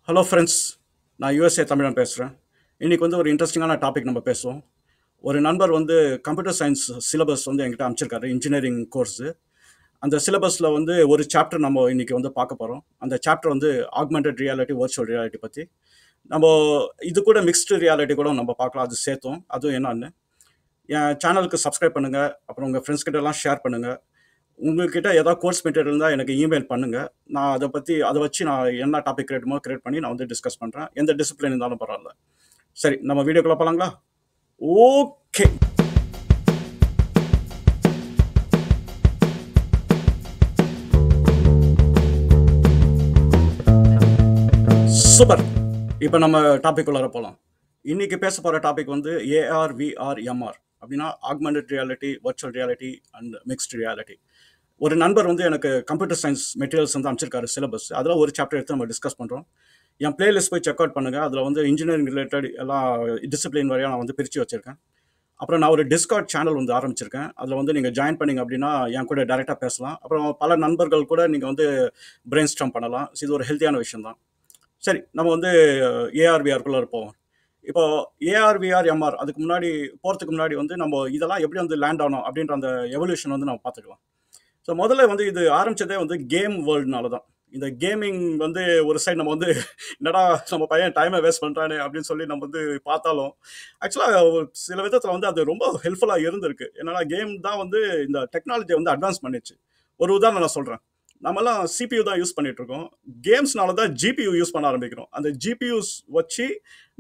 Hello friends, நான் USA தமிழன் பேசுகிறேன். இன்றைக்கி வந்து ஒரு இன்ட்ரெஸ்டிங்கான டாபிக் நம்ம பேசுவோம். ஒரு நண்பர் வந்து கம்ப்யூட்டர் சயின்ஸ் சிலபஸ் வந்து என்கிட்ட அனுப்பிச்சிருக்காரு, இன்ஜினியரிங் கோர்ஸு. அந்த சிலபஸில் வந்து ஒரு சாப்டர் நம்ம இன்றைக்கி வந்து பார்க்க போகிறோம். அந்த சாப்டர் வந்து ஆக்மெண்டட் ரியாலிட்டி, வர்ச்சுவல் ரியாலிட்டி பற்றி. நம்ம இது கூட மிக்ஸ்டு ரியாலிட்டி கூட நம்ம பார்க்கலாம், அது சேர்த்தோம். அதுவும் என்னன்னு என் சேனலுக்கு சப்ஸ்கிரைப் பண்ணுங்கள், அப்புறம் உங்கள் ஃப்ரெண்ட்ஸ் கிட்டலாம் ஷேர் பண்ணுங்கள். உங்கள்கிட்ட ஏதாவது கோர்ஸ் மெட்டீரியல் இருந்தால் எனக்கு இமெயில் பண்ணுங்கள். நான் அதை வச்சு நான் என்ன டாபிக் கிரியேட் பண்ணி நான் வந்து டிஸ்கஸ் பண்ணுறேன். எந்த டிசிப்ளின் இருந்தாலும் பரவாயில்ல. சரி, நம்ம வீடியோக்குள்ளே போகலாங்களா? Okay, super. இப்போ நம்ம டாபிக் உள்ளார போகலாம். இன்னைக்கு பேச போகிற டாபிக் வந்து ஏஆர், விஆர், எம்ஆர் அப்படின்னா augmented reality, virtual reality and mixed reality. ஒரு நண்பர் வந்து எனக்கு கம்ப்யூட்டர் சயின்ஸ் மெட்டீரியல்ஸ் வந்து அனுப்பிச்சிருக்காரு சிலபஸ். அதில் ஒரு சாப்டர் எடுத்து நம்ம டிஸ்கஸ் பண்ணுறோம். என் பிளேலிஸ்ட் போய் செக் அவுட் பண்ணுங்கள். அதில் வந்து இன்ஜினியரிங் ரிலேட்டட் எல்லாம் டிசிப்ளின் வரையாக நான் வந்து பிரித்து வச்சுருக்கேன். அப்புறம் நான் ஒரு டிஸ்கார்ட் சேனல் வந்து ஆரம்பிச்சிருக்கேன். அதில் வந்து நீங்கள் ஜாயின் பண்ணிங்க அப்படின்னா என் கூட டைரெக்டாக பேசலாம். அப்புறம் பல நண்பர்கள் கூட நீங்கள் வந்து பிரெயின் ஸ்டார்ம் பண்ணலாம். இது ஒரு ஹெல்த்தியான விஷயம் தான். சரி, நம்ம வந்து ஏஆர்விஆருக்குள்ளே இருப்போம். இப்போ ஏஆர்விஆர், எம்ஆர் அதுக்கு முன்னாடி போகிறதுக்கு முன்னாடி வந்து நம்ம இதெல்லாம் எப்படி வந்து லேண்ட் ஆனோம் அப்படின்ற அந்த எவல்யூஷன் வந்து நம்ம பார்த்துக்கலாம். ஸோ முதல்ல வந்து இது ஆரம்பிச்சதே வந்து கேம் வேர்ல்டுனால தான். இந்த கேமிங் வந்து ஒரு சைடு நம்ம வந்து என்னடா நம்ம பையன் டைமை வேஸ்ட் பண்ணுறானே அப்படின்னு சொல்லி நம்ம வந்து பார்த்தாலும் ஆக்சுவலாக சில விதத்தில் வந்து அது ரொம்ப ஹெல்ப்ஃபுல்லாக இருந்திருக்கு. என்னன்னா கேம் தான் வந்து இந்த டெக்னாலஜியை வந்து அட்வான்ஸ் பண்ணிடுச்சு. ஒரு உதாரணம் நான் சொல்கிறேன். நம்மலாம் சிபியூ தான் யூஸ் பண்ணிட்டு இருக்கோம். கேம்ஸ்னால தான் ஜிபியூ யூஸ் பண்ண ஆரம்பிக்கிறோம். அந்த ஜிபியூஸ் வச்சு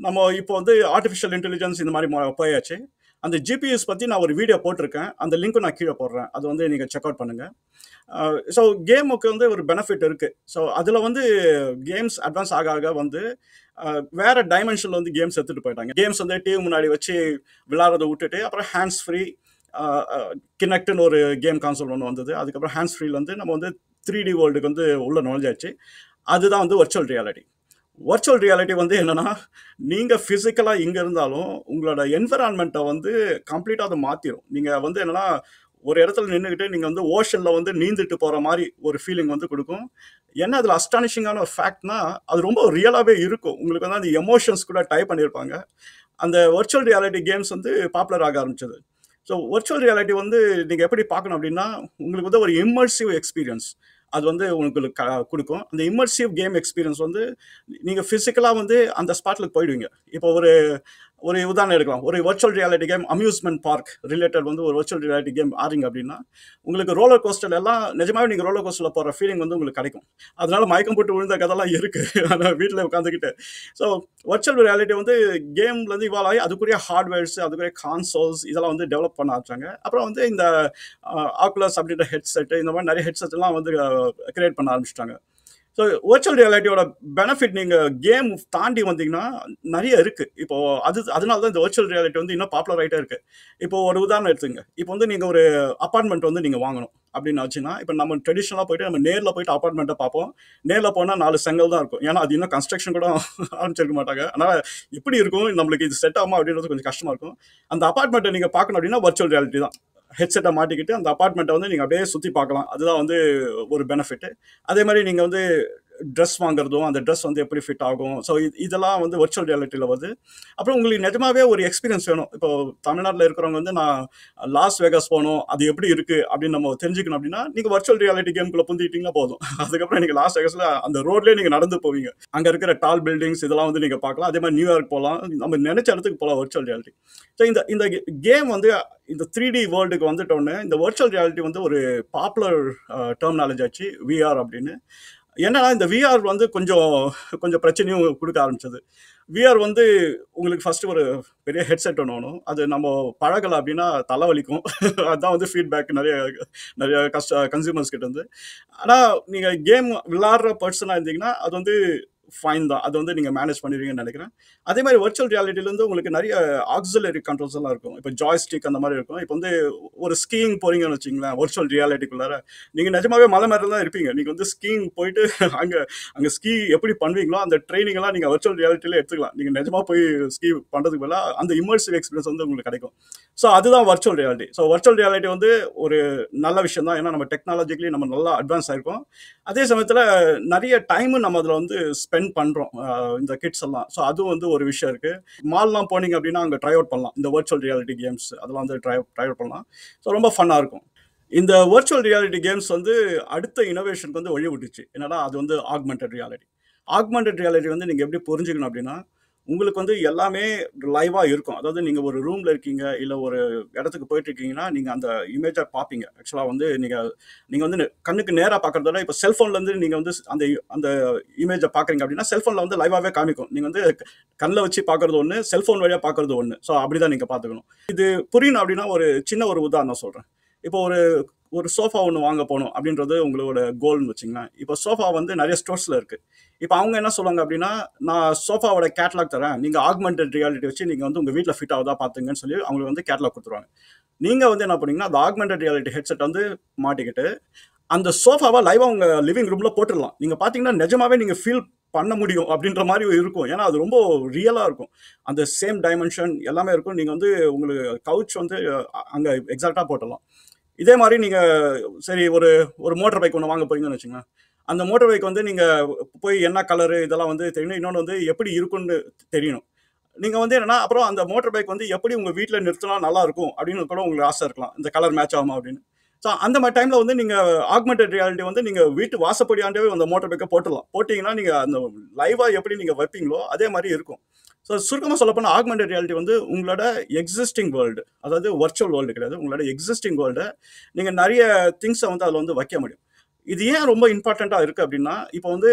நம்ம இப்போ வந்து ஆர்டிஃபிஷியல் இன்டெலிஜென்ஸ் இந்த மாதிரி போயாச்சு. அந்த ஜிபிஎஸ் பற்றி நான் ஒரு வீடியோ போட்டிருக்கேன். அந்த லிங்க்கும் நான் கீழே போடுறேன். அது வந்து நீங்கள் செக் அவுட் பண்ணுங்கள். ஸோ கேமுக்கு வந்து ஒரு பெனிஃபிட் இருக்குது. ஸோ அதில் வந்து கேம்ஸ் அட்வான்ஸ் ஆக ஆக வந்து வேற டைமென்ஷனில் வந்து கேம்ஸ் எடுத்துகிட்டு போயிட்டாங்க. கேம்ஸ் வந்து டிவி முன்னாடி வச்சு விளையாடுறதை விட்டுட்டு அப்புறம் ஹேண்ட்ஸ் ஃப்ரீ கினெக்ட்னு ஒரு கேம் கான்சோல் ஒன்று வந்தது. அதுக்கப்புறம் ஹேண்ட்ஸ் ஃப்ரீல வந்து நம்ம வந்து 3D வேர்ல்டுக்கு வந்து உள்ள நுழைஞ்சாச்சு. அதுதான் வந்து வர்ச்சுவல் ரியாலிட்டி. வர்ச்சுவல் ரியாலிட்டி வந்து என்னன்னா, நீங்கள் ஃபிசிக்கலாக இங்கே இருந்தாலும் உங்களோட என்விரான்மெண்ட்டை வந்து கம்ப்ளீட்டாக அதை மாற்றிடும். நீங்கள் வந்து என்னன்னா ஒரு இடத்துல நின்றுக்கிட்டு நீங்கள் வந்து ஓஷனில் வந்து நீந்திட்டு போகிற மாதிரி ஒரு ஃபீலிங் வந்து கொடுக்கும். என்ன அதில் அஸ்டானிஷிங்கான ஒரு ஃபேக்ட்னா, அது ரொம்ப ரியலாகவே இருக்கும். உங்களுக்கு வந்து அந்த எமோஷன்ஸ் கூட டைப் பண்ணியிருப்பாங்க. அந்த வர்ச்சுவல் ரியாலிட்டி கேம்ஸ் வந்து பாப்புலர் ஆக ஆரம்பிச்சது. ஸோ வர்ச்சுவல் ரியாலிட்டி வந்து நீங்கள் எப்படி பார்க்கணும் அப்படின்னா, உங்களுக்கு வந்து ஒரு இம்மர்சிவ் எக்ஸ்பீரியன்ஸ் அது வந்து உங்களுக்கு கொடுக்கும். அந்த இம்மர்சிவ் கேம் எக்ஸ்பீரியன்ஸ் வந்து நீங்கள் ஃபிசிக்கலாக வந்து அந்த ஸ்பாட்டில் போயிடுவீங்க. இப்போ ஒரு ஒரு உதாரணம் எடுக்கலாம். ஒரு virtual reality game amusement park related வந்து ஒரு வர்ச்சுவல் ரியாலிட்டி கேம் ஆடுறீங்க அப்படின்னா, உங்களுக்கு ரோலர் கோஸ்டர் எல்லாம் நிஜமாவே நீங்கள் ரோலர் கோஸ்டரில் போகிற ஃபீலிங் வந்து உங்களுக்கு கிடைக்கும். அதனால மயக்கம் போட்டு விழுந்த கதெல்லாம் இருக்குது ஆனால் வீட்டில் உட்காந்துக்கிட்டு. ஸோ வர்ச்சுவல் ரியாலிட்டி வந்து கேம்லேருந்து இவால்வ் ஆகி அதுக்குரிய ஹார்ட்வேர்ஸ், அதுக்குரிய கான்சோல்ஸ் இதெல்லாம் வந்து டெவலப் பண்ண ஆரம்பிச்சாங்க. அப்புறம் வந்து இந்த ஆக்குலஸ் அப்படின்ற ஹெட்செட்டு இந்த மாதிரி நிறைய ஹெட்செட்லாம் வந்து கிரியேட் பண்ண ஆரம்பிச்சிட்டாங்க. ஸோ வர்ச்சுவல் ரியாலிட்டியோட பெனிஃபிட் நீங்கள் கேம் தாண்டி வந்தீங்கன்னா நிறைய இருக்குது. இப்போ அதனால தான் இந்த வர்ச்சுவல் ரியாலிட்டி வந்து இன்னும் பாப்புலர் ஆகிட்டே இருக்குது. இப்போ ஒரு உதாரணம் எடுத்துங்க. இப்போ வந்து நீங்கள் ஒரு அப்பார்ட்மெண்ட் வந்து நீங்கள் வாங்கணும் அப்படின்னு வச்சுன்னா, இப்போ நம்ம ட்ரெடிஷ்னலாக போயிட்டு நம்ம நேரில் போயிட்டு அப்பார்ட்மெண்ட்டை பார்ப்போம். நேரில் போனால் 4 செங்கல் தான் இருக்கும். ஏன்னா அது இன்னும் கன்ஸ்ட்ரக்ஷன் கூட ஆரம்பிச்சிருக்க மாட்டாங்க. அதனால் எப்படி இருக்கும், நம்மளுக்கு இது செட் ஆகுமா அப்படின்றது கொஞ்சம் கஷ்டமாக இருக்கும். அந்த அப்பார்ட்மெண்ட்டை நீங்கள் பார்க்கணும் அப்படின்னா வர்ச்சுவல் ரியாலிட்டி தான். ஹெட்செட்டை மாட்டிக்கிட்டு அந்த அப்பார்ட்மெண்ட்டை வந்து நீங்கள் அப்படியே சுற்றி பார்க்கலாம். அதுதான் வந்து ஒரு பெனிஃபிட். அதே மாதிரி நீங்கள் வந்து ட்ரெஸ் வாங்குறதும் அந்த ட்ரெஸ் வந்து எப்படி ஃபிட் ஆகும். ஸோ இதெல்லாம் வந்து வர்ச்சுவல் ரியாலிட்டியில் வருது. அப்புறம் உங்களுக்கு நிஜமாவே ஒரு எக்ஸ்பீரியன்ஸ் வேணும். இப்போ தமிழ்நாட்டில் இருக்கிறவங்க வந்து நான் லாஸ் வேகாஸ் போகணும், அது எப்படி இருக்குது அப்படின்னு நம்ம தெரிஞ்சுக்கணும் அப்படின்னா நீங்கள் வர்ச்சுவல் ரியாலிட்டி கேம்குள்ளே புந்திட்டீங்கன்னா போதும். அதுக்கப்புறம் நீங்கள் லாஸ் வேகாஸில் அந்த ரோட்லேயே நீங்கள் நடந்து போவீங்க. அங்கே இருக்கிற டால் பில்டிங்ஸ் இதெல்லாம் வந்து நீங்கள் பார்க்கலாம். அதே மாதிரி நியூயார்க் போகலாம், நம்ம நினைச்ச இடத்துக்கு போகலாம் வர்ச்சுவல் ரியாலிட்டி. ஸோ இந்த கேம் வந்து இந்த 3D வேர்ல்டுக்கு வந்துட்டோன்னே இந்த வர்ச்சுவல் ரியாலிட்டி வந்து ஒரு பாப்புலர் டெர்மினாலஜி ஆச்சு, விஆர் அப்படின்னு. என்னன்னா இந்த விஆர் வந்து கொஞ்சம் கொஞ்சம் பிரச்சனையும் கொடுக்க ஆரம்பிச்சது. விஆர் வந்து உங்களுக்கு ஃபர்ஸ்ட் ஒரு பெரிய ஹெட்செட் ஒன்று வேணும். அது நம்ம பழகலை அப்படின்னா தலைவலிக்கும். அதுதான் வந்து ஃபீட்பேக் நிறைய நிறைய கன்சியூமர்ஸ் கிட்ட இருந்து. ஆனால் நீங்கள் கேம் விளாட்ற பர்சனாக இருந்தீங்கன்னா அது வந்து ஃபைன் தான். அது வந்து நீங்கள் மேனேஜ் பண்ணிடுவீங்கன்னு நினைக்கிறேன். அதே மாதிரி வர்ச்சுவல் ரியாலிட்டிலேருந்து உங்களுக்கு நிறைய ஆக்சிலரி கண்ட்ரோல்ஸ் எல்லாம் இருக்கும். இப்போ ஜாய்ஸ்டிக் அந்த மாதிரி இருக்கும். இப்போ வந்து ஒரு ஸ்கீயிங் போகிறீங்கன்னு வச்சிங்களேன் வர்ச்சுவல் ரியாலிட்டிக்குள்ளார, நீங்கள் நிஜமாவே மலை மேலே தான் இருப்பீங்க. நீங்கள் வந்து ஸ்கீயிங் போயிட்டு அங்கே அங்கே ஸ்கீ எப்படி பண்ணுவீங்களோ அந்த ட்ரைனிங் எல்லாம் நீங்கள் வர்ச்சுவல் ரியாலிட்டியிலே எடுத்துக்கலாம். நீங்கள் நிஜமாக போய் ஸ்கீ பண்ணுறதுக்கு பதிலாக அந்த இமர்சிவ் எக்ஸ்பீரியன்ஸ் வந்து உங்களுக்கு கிடைக்கும். ஸோ அதுதான் virtual reality. So virtual reality வந்து ஒரு நல்ல விஷயம் தான். ஏன்னா நம்ம டெக்னாலஜிக்கலி நம்ம நல்லா அட்வான்ஸ் ஆகிருக்கோம். அதே சமயத்தில் நிறைய டைமு நம்ம அதில் வந்து ஸ்பெண்ட் ஸ்பெண்ட் பண்ணுறோம் இந்த கிட்ஸ் எல்லாம். ஸோ அதுவும் வந்து ஒரு விஷயம் இருக்குது. மால்லாம் போனீங்க அப்படின்னா அங்கே ட்ரை அவுட் பண்ணலாம் இந்த வர்ச்சுவல் ரியாலிட்டி கேம்ஸ், அதெல்லாம் வந்து ட்ரை அவுட் பண்ணலாம். ஸோ ரொம்ப ஃபன்னாக இருக்கும். இந்த வர்ச்சுவல் ரியாலிட்டி கேம்ஸ் வந்து அடுத்த இனோவேஷனுக்கு வந்து வழி விட்டுச்சு. என்னன்னா அது வந்து ஆக்மெண்டட் ரியாலிட்டி. ஆக்மெண்டட் ரியாலிட்டி வந்து நீங்கள் எப்படி புரிஞ்சுக்கணும் அப்படின்னா, உங்களுக்கு வந்து எல்லாமே லைவாக இருக்கும். அதாவது நீங்கள் ஒரு ரூமில் இருக்கீங்க, இல்லை ஒரு இடத்துக்கு போயிட்டு இருக்கீங்கன்னா நீங்கள் அந்த இமேஜை பார்ப்பீங்க. ஆக்சுவலாக வந்து நீங்கள் வந்து கண்ணுக்கு நேராக பார்க்கறதோட இப்போ செல்ஃபோன்லேருந்து நீங்கள் வந்து அந்த அந்த இமேஜை பார்க்குறீங்க அப்படின்னா செல்ஃபோனில் வந்து லைவாகவே காமிக்கும். நீங்கள் வந்து கண்ணில் வச்சு பார்க்குறது ஒன்று, செல்ஃபோன் வழியாக பார்க்குறது ஒன்று. ஸோ அப்படி தான் நீங்கள் பார்த்துக்கணும். இது புரியணும் அப்படின்னா ஒரு சின்ன ஒரு உதாரணம் சொல்கிறேன். இப்போ ஒரு சோஃபா ஒன்று வாங்க போகணும் அப்படின்றது உங்களோட கோல்னு வச்சுங்களேன். இப்போ சோஃபா வந்து நிறைய ஸ்டோர்ஸில் இருக்குது. இப்போ அவங்க என்ன சொல்லுவாங்க அப்படின்னா, நான் சோஃபாவோட கேட்லாக் தரேன், நீங்கள் ஆக்மெண்டட் ரியாலிட்டி வச்சு நீங்கள் வந்து உங்கள் வீட்டில் ஃபிட் ஆகுதா பார்த்துங்கன்னு சொல்லி அவங்களுக்கு வந்து கேட்லாக் கொடுத்துருவாங்க. நீங்கள் வந்து என்ன பண்ணீங்கன்னா, அந்த ஆக்மெண்டட் ரியாலிட்டி ஹெட்செட் வந்து மாட்டிக்கிட்டு அந்த சோஃபாவை லைவாக உங்கள் லிவிங் ரூமில் போட்டுடலாம். நீங்கள் பார்த்தீங்கன்னா நிஜமாவே நீங்கள் ஃபீல் பண்ண முடியும் அப்படின்ற மாதிரி இருக்கும். ஏன்னா அது ரொம்ப ரியலாக இருக்கும். அந்த சேம் டைமென்ஷன் எல்லாமே இருக்கும். நீங்கள் வந்து உங்களுக்கு கவுச் வந்து அங்கே எக்ஸாக்டாக போட்டுடலாம். இதே மாதிரி நீங்கள் சரி ஒரு மோட்டர் பைக் ஒன்று வாங்க போறீங்கன்னு வச்சுங்களேன். அந்த மோட்டர் பைக் வந்து நீங்கள் போய் என்ன கலரு இதெல்லாம் வந்து தெரியணும். இன்னொன்று வந்து எப்படி இருக்குன்னு தெரியணும். நீங்கள் வந்து என்னன்னா அப்புறம் அந்த மோட்டர் பைக் வந்து எப்படி உங்கள் வீட்டில் நிறுத்தினா நல்லா இருக்கும் அப்படின்னு கூட உங்களுக்கு ஆசை இருக்கலாம். இந்த கலர் மேட்ச் ஆகுமா அப்படின்னு. ஸோ அந்த மாதிரி டைமில் வந்து நீங்கள் ஆக்மெண்டட் ரியாலிட்டி வந்து நீங்கள் வீட்டு வாசப்படியாண்டவே அந்த மோட்டர் பைக்கை போட்டுடலாம். போட்டிங்கன்னா நீங்கள் அந்த லைவாக எப்படி நீங்கள் வைப்பீங்களோ அதே மாதிரி இருக்கும். ஸோ சுருக்கமாக சொல்லப்போனால் ஆக்மெண்டட் ரியாலிட்டி வந்து உங்களோட எக்ஸிஸ்டிங் வேர்ல்டு, அதாவது வர்ச்சுவல் வேர்ல்டு கிடையாது, உங்களோட எக்ஸிஸ்டிங் வேர்ல்டை நீங்கள் நிறைய திங்ஸை வந்து அதில் வந்து வைக்க முடியும். இது ஏன் ரொம்ப இம்பார்ட்டண்ட்டாக இருக்குது அப்படின்னா, இப்போ வந்து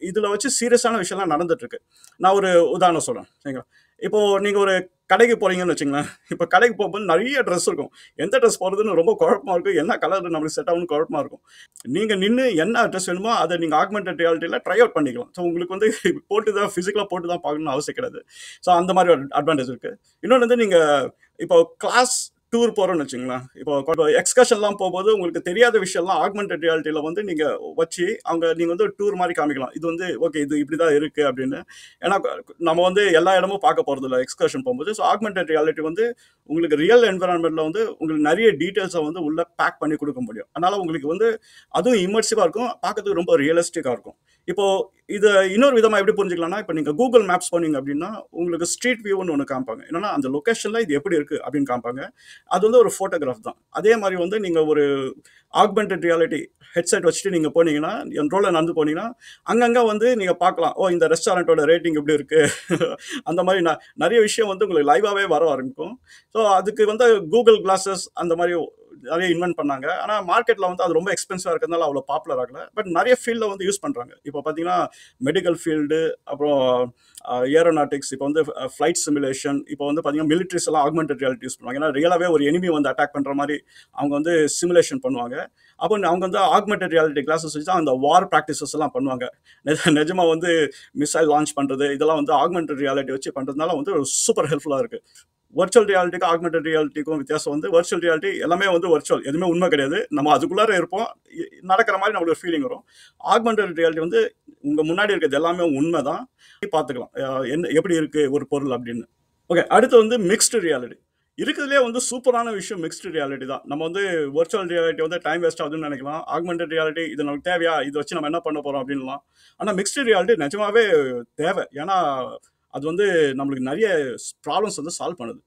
இதில் வச்சு சீரியஸான விஷயம்லாம் நடந்துட்டு இருக்கு. நான் ஒரு உதாரணம் சொல்கிறேன் சரிங்களா. இப்போ நீங்கள் ஒரு கடைக்கு போகிறீங்கன்னு வச்சுங்களேன். இப்போ கடைக்கு போகும்போது நிறைய ட்ரெஸ் இருக்கும். எந்த ட்ரெஸ் போகிறதுன்னு ரொம்ப குழப்பமாக இருக்கும். என்ன கலர் நம்மளுக்கு செட் ஆகும்னு குழப்பமாக இருக்கும். நீங்கள் நின்று என்ன ட்ரெஸ் வேணுமோ அதை நீங்கள் ஆக்மெண்டட் ரியாலிட்டியில் ட்ரை அவுட் பண்ணிக்கலாம். ஸோ உங்களுக்கு வந்து போட்டு தான் ஃபிசிக்கலாக போட்டு தான் பார்க்கணும்னு அவசியம் கிடையாது. ஸோ அந்த மாதிரி ஒரு அட்வான்டேஜ் இருக்குது. இன்னொன்று வந்து நீங்கள் இப்போ கிளாஸ் டூர் போகிறோன்னு வச்சுங்களேன். இப்போ எக்ஸ்கர்ஷன்லாம் போகும்போது உங்களுக்கு தெரியாத விஷயம்லாம் ஆக்மெண்டட் ரியாலிட்டியில் வந்து நீங்கள் வச்சு நீங்கள் வந்து டூர் மாதிரி காமிக்கலாம். இது வந்து ஓகே இது இப்படி தான் இருக்குது அப்படின்னு. ஏன்னா நம்ம வந்து எல்லா இடமும் பார்க்க போகிறது இல்லை எக்ஸ்கர்ஷன் போகும்போது. ஸோ ஆக்மெண்டட் ரியாலிட்டி வந்து உங்களுக்கு ரியல் என்விரான்மெண்ட்டில் வந்து உங்களுக்கு நிறைய டீட்டெயில்ஸை வந்து உள்ளே பேக் பண்ணி கொடுக்க முடியும். அதனால் உங்களுக்கு வந்து அதுவும் இமர்சிவாக இருக்கும், பார்க்கறதுக்கு ரொம்ப ரியலிஸ்டிக்காக இருக்கும். இப்போது இதை இன்னொரு விதமாக எப்படி புரிஞ்சுக்கலாம்னா, இப்போ நீங்கள் கூகுள் மேப்ஸ் போனீங்க அப்படின்னா உங்களுக்கு ஸ்ட்ரீட் வியூன்னு ஒன்று காமிப்பாங்க. என்னன்னா அந்த லொக்கேஷனில் இது எப்படி இருக்குது அப்படின்னு காமிப்பாங்க. அது வந்து ஒரு ஃபோட்டோகிராஃப் தான். அதே மாதிரி வந்து நீங்கள் ஒரு ஆக்மெண்டட் ரியாலிட்டி ஹெட்செட் வச்சுட்டு நீங்கள் போனீங்கன்னா, என் ரோலில் நடந்து போனீங்கன்னா அங்கங்கே வந்து நீங்கள் பார்க்கலாம், ஓ இந்த ரெஸ்டாரண்ட்டோட ரேட்டிங் எப்படி இருக்குது அந்த மாதிரி நிறைய விஷயம் வந்து உங்களுக்கு லைவாகவே வர ஆரம்பிக்கும். ஸோ அதுக்கு வந்து கூகுள் கிளாஸஸ் அந்த மாதிரி நிறைய இன்வென்ட் பண்ணாங்க. ஆனால் மார்க்கெட்டில் வந்து அது ரொம்ப எக்ஸ்பென்சிவாக இருக்கிறதுனால அவ்வளோ பாப்புலர் ஆகலை. பட் நிறைய ஃபீல்டில் வந்து யூஸ் பண்ணுறாங்க. இப்போ பார்த்தீங்கன்னா மெடிக்கல் ஃபீல்டு, அப்புறம் ஏரோநாட்டிக்ஸ், இப்போ வந்து ஃப்ளைட் சிமுலேஷன், இப்போ வந்து பார்த்தீங்கன்னா மிலிட்ரிஸ் எல்லாம் ஆக்மெண்டட் ரியாலிட்டி யூஸ் பண்ணுவாங்க. ஏன்னா ரியலாகவே ஒரு எனிமி வந்து அட்டாக் பண்ணுற மாதிரி அவங்க வந்து சிமுலேஷன் பண்ணுவாங்க. அப்போ அவங்க வந்து ஆக்மெண்டட் ரியாலிட்டி கிளாஸஸ் வச்சு தான் அந்த வார் ப்ராக்டிசஸ் எல்லாம் பண்ணுவாங்க. நிஜமாக வந்து மிசைல் லான்ச் பண்ணுறது இதெல்லாம் வந்து ஆக்மெண்டட் ரியாலிட்டி வச்சு பண்ணுறதுனால வந்து சூப்பர் ஹெல்ப்ஃபுல்லாக இருக்குது. வர்ச்சுவல் ரியாலிட்டிக்கும் ஆக்மெண்டட் ரியாலிட்டிக்கும் வித்தியாசம் வந்து வர்ச்சுவல் ரியாலிட்டி எல்லாமே வந்து வர்ச்சுவல், எதுவுமே உண்மை கிடையாது. நம்ம அதுக்குள்ளார இருப்போம், நடக்கிற மாதிரி நம்மளுக்கு ஒரு ஃபீலிங் வரும். ஆக்மெண்டட் ரியாலிட்டி வந்து உங்கள் முன்னாடி இருக்கிறது எல்லாமே உண்மை தான், பார்த்துக்கலாம் என்ன எப்படி இருக்குது ஒரு பொருள் அப்படின்னு. ஓகே, அடுத்து வந்து மிக்ஸ்டு ரியாலிட்டி. இருக்கிறதுலே வந்து சூப்பரான விஷயம் மிக்ஸ்டு ரியாலிட்டி தான். நம்ம வந்து வர்ச்சுவல் ரியாலிட்டி வந்து டைம் வேஸ்ட் ஆகுதுன்னு நினைக்கலாம். ஆக்மெண்டட் ரியாலிட்டி இது நமக்கு தேவையா, இதை வச்சு நம்ம என்ன பண்ண போகிறோம் அப்படின்லாம். ஆனால் மிக்ஸ்டு ரியாலிட்டி நிஜமாவே தேவை. ஏன்னா அது வந்து நம்மளுக்கு நிறைய ப்ராப்ளம்ஸ் வந்து சால்வ் பண்ணுது.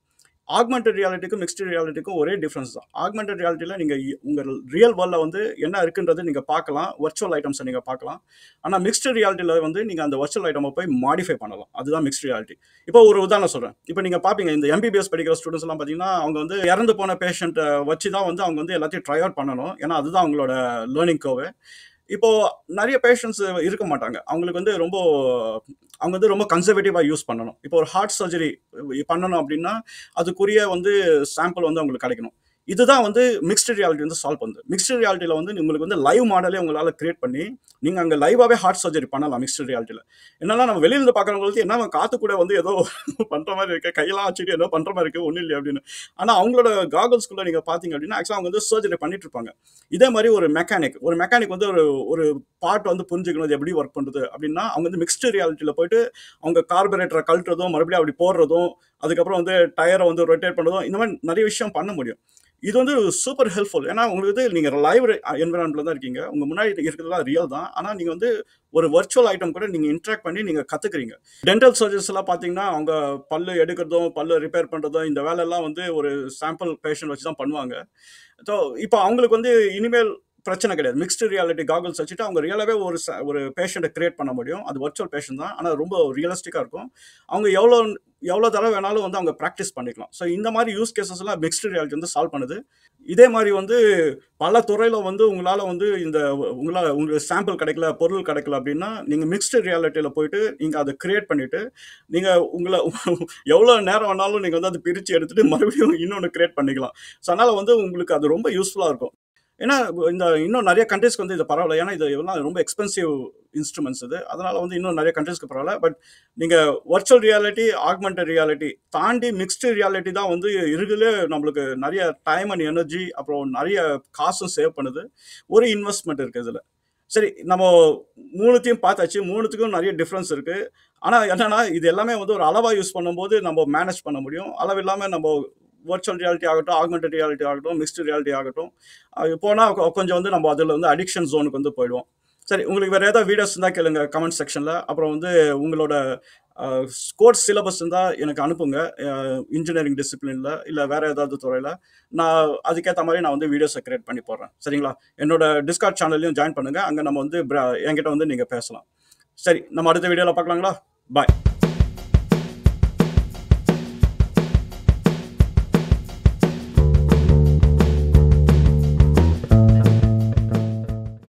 ஆக்மெண்டட் ரியாலிட்டிக்கும் மிக்ஸ்டு ரியாலிட்டிக்கும் ஒரே டிஃப்ரென்ஸ் தான். ஆக்மெண்டட் ரியாலிட்டியில் நீங்கள் உங்கள் ரியல் வேர்ல்டில் வந்து என்ன இருக்குன்றது நீங்கள் பார்க்கலாம், வர்ச்சுவல் ஐட்டம்ஸை நீங்கள் பார்க்கலாம். ஆனால் மிக்ஸ்டு ரியாலிட்டியில் வந்து நீங்கள் அந்த வர்ச்சுவல் ஐட்டமை போய் மாடிஃபை பண்ணலாம். அதுதான் மிக்ஸ்டு ரியாலிட்டி. இப்போ ஒரு உதாரணம் சொல்கிறேன். இப்போ நீங்கள் பார்ப்பீங்க இந்த எம்பிபிஎஸ் படிக்கிற ஸ்டூடெண்ட்ஸ் எல்லாம் பார்த்தீங்கன்னா அவங்க வந்து இறந்து போன பேஷண்ட்டை வச்சு தான் வந்து அவங்க வந்து எல்லாத்தையும் ட்ரை அவுட் பண்ணணும். ஏன்னா அதுதான் அவங்களோட லேர்னிங் கர்வு. இப்போ நிறைய பேஷண்ட்ஸ் இருக்க மாட்டாங்க. அவங்களுக்கு வந்து அவங்க வந்து ரொம்ப கன்சர்வேட்டிவாக யூஸ் பண்ணணும். இப்போ ஒரு ஹார்ட் சர்ஜரி பண்ணணும் அப்படின்னா அதுக்குரிய வந்து சாம்பிள் வந்து அவங்களுக்கு கிடைக்கணும். இதுதான் வந்து மிக்ஸ்டு ரியாலிட்டி வந்து சால்வ் பண்ணுது. மிக்ஸ்டு ரியாலிட்டியில் வந்து உங்களுக்கு வந்து லைவ் மாடலே உங்களால் கிரியேட் பண்ணி நீங்கள் அங்கே லைவாகவே ஹார்ட் சர்ஜரி பண்ணலாம் மிக்ஸ்டு ரியாலிட்டியில். என்னன்னா நம்ம வெளியிலேருந்து பார்க்குறவங்களுக்கு என்ன காற்று கூட வந்து ஏதோ பண்ணுற மாதிரி இருக்குது, கையெல்லாம் வச்சுட்டு ஏதோ பண்ணுற மாதிரி இருக்குது, ஒன்றும் இல்லை அப்படின்னு. ஆனால் அவங்களோட காகல்ஸ்குள்ளே நீங்கள் பார்த்தீங்க அப்படின்னா ஆக்சுவலாக அவங்க வந்து சர்ஜரி பண்ணிட்டு இருப்பாங்க. இதே மாதிரி ஒரு மெக்கானிக் வந்து ஒரு பார்ட் வந்து புரிஞ்சுக்கணும் அது எப்படி ஒர்க் பண்ணுறது அப்படின்னா அவங்க வந்து மிக்ஸ்டு ரியாலிட்டியில் போயிட்டு அவங்க கார்பரேட்டரை கழட்டுறதும் மறுபடியும் அப்படி போடுறதும் அதுக்கப்புறம் வந்து டயரை வந்து ரொட்டேட் பண்ணுறதும் இந்த மாதிரி நிறைய விஷயம் பண்ண முடியும். இது வந்து சூப்பர் ஹெல்ப்ஃபுல். ஏன்னா உங்களுக்கு வந்து நீங்க லைவ் என்விரான்மெண்ட்ல தான் இருக்கீங்க. உங்க முன்னாடி இருக்கிறதுலாம் ரியல் தான். ஆனா நீங்க வந்து ஒரு வர்ச்சுவல் ஐட்டம் கூட நீங்க இன்டராக்ட் பண்ணி நீங்க கத்துக்கிறீங்க. டென்டல் சர்ஜன்ஸ் எல்லாம் பார்த்தீங்கன்னா, அவங்க பல்லு எடுக்கிறதும், பல்லு ரிப்பேர் பண்றதும் இந்த வேலையெல்லாம் வந்து ஒரு சாம்பிள் பேஷண்ட் வச்சு தான் பண்ணுவாங்க. ஸோ இப்போ அவங்களுக்கு வந்து இனிமேல் பிரச்சனை கிடையாது. மிக்ஸ்டு ரியாலிட்டி காகல்ஸ் வச்சுட்டு அவங்க ரியலாவே ஒரு பேஷண்ட்டை கிரியேட் பண்ண முடியும். அது வர்ச்சுவல் பேஷண்ட் தான். ஆனா ரொம்ப ரியலிஸ்டிக்கா இருக்கும். அவங்க எவ்வளோ தடவை வேணாலும் வந்து அவங்க பிராக்டிஸ் பண்ணிக்கலாம். ஸோ இந்த மாதிரி யூஸ் கேசஸ் எல்லாம் மிக்ஸ்டு ரியாலிட்டி வந்து சால்வ் பண்ணுது. இதே மாதிரி வந்து பல துறையில வந்து உங்களால வந்து உங்களுக்கு சாம்பிள் கிடைக்கல, பொருள் கிடைக்கல அப்படின்னா, நீங்க மிக்ஸ்டு ரியாலிட்டியில போயிட்டு நீங்க அதை கிரியேட் பண்ணிட்டு, நீங்க உங்கள எவ்வளோ நேரம் வேணாலும் நீங்க வந்து அதை பிரிச்சு எடுத்துட்டு மறுபடியும் இன்னொன்னு கிரியேட் பண்ணிக்கலாம். ஸோ அதனால வந்து உங்களுக்கு அது ரொம்ப யூஸ்ஃபுல்லா இருக்கும். ஏன்னா இன்னும் நிறைய கண்ட்ரீஸ்க்கு வந்து இது பரவாயில்ல. ஏன்னா இது எல்லாம் ரொம்ப எக்ஸ்பென்சிவ் இன்ஸ்ட்ருமெண்ட்ஸ் இது. அதனால வந்து இன்னும் நிறைய கண்ட்ரீஸ்க்கு பரவாயில்ல. பட் நீங்க வர்ச்சுவல் ரியாலிட்டி, ஆக்மெண்டட் ரியாலிட்டி தாண்டி மிக்ஸ்டு ரியாலிட்டி தான் வந்து இருக்குதுலே நம்மளுக்கு நிறைய டைம் அண்ட் எனர்ஜி, அப்புறம் நிறைய காசும் சேவ் பண்ணுது. ஒரு இன்வெஸ்ட்மெண்ட் இருக்கு இதுல. சரி, நம்ம 3த்தையும் பார்த்தாச்சு. 3த்துக்கும் நிறைய டிஃபரன்ஸ் இருக்கு. ஆனா என்னன்னா, இது எல்லாமே வந்து ஒரு அளவா யூஸ் பண்ணும்போது நம்ம மேனேஜ் பண்ண முடியும். அளவில்லாம நம்ம வர்ச்சுவல் ரியாலிட்டி ஆகட்டும், ஆக்மெண்டட் ரியாலிட்டி ஆகட்டும், மிக்ஸ்டு ரியாலிட்டி ஆகட்டும், போனா கொஞ்சம் வந்து நம்ம அதில் வந்து அடிக்ஷன் ஜோனுக்கு வந்து போயிடுவோம். சரி, உங்களுக்கு வேறு ஏதாவது வீடியோஸ் இருந்தால் கேளுங்க கமெண்ட் செக்ஷனில். அப்புறம் வந்து உங்களோட கோர்ஸ் சிலபஸ் இருந்தால் எனக்கு அனுப்புங்க. இன்ஜினியரிங் டிசிப்ளினில் இல்லை வேறு ஏதாவது துறையில் நான் அதுக்கேற்ற மாதிரி நான் வந்து வீடியோஸை கிரியேட் பண்ணி போடுறேன். சரிங்களா? என்னோட டிஸ்கார்ட் சேனல்லையும் ஜாயின் பண்ணுங்கள். அங்கே நம்ம வந்து என்கிட்ட வந்து நீங்கள் பேசலாம். சரி, நம்ம அடுத்த வீடியோவில் பார்க்கலாங்களா? பாய்.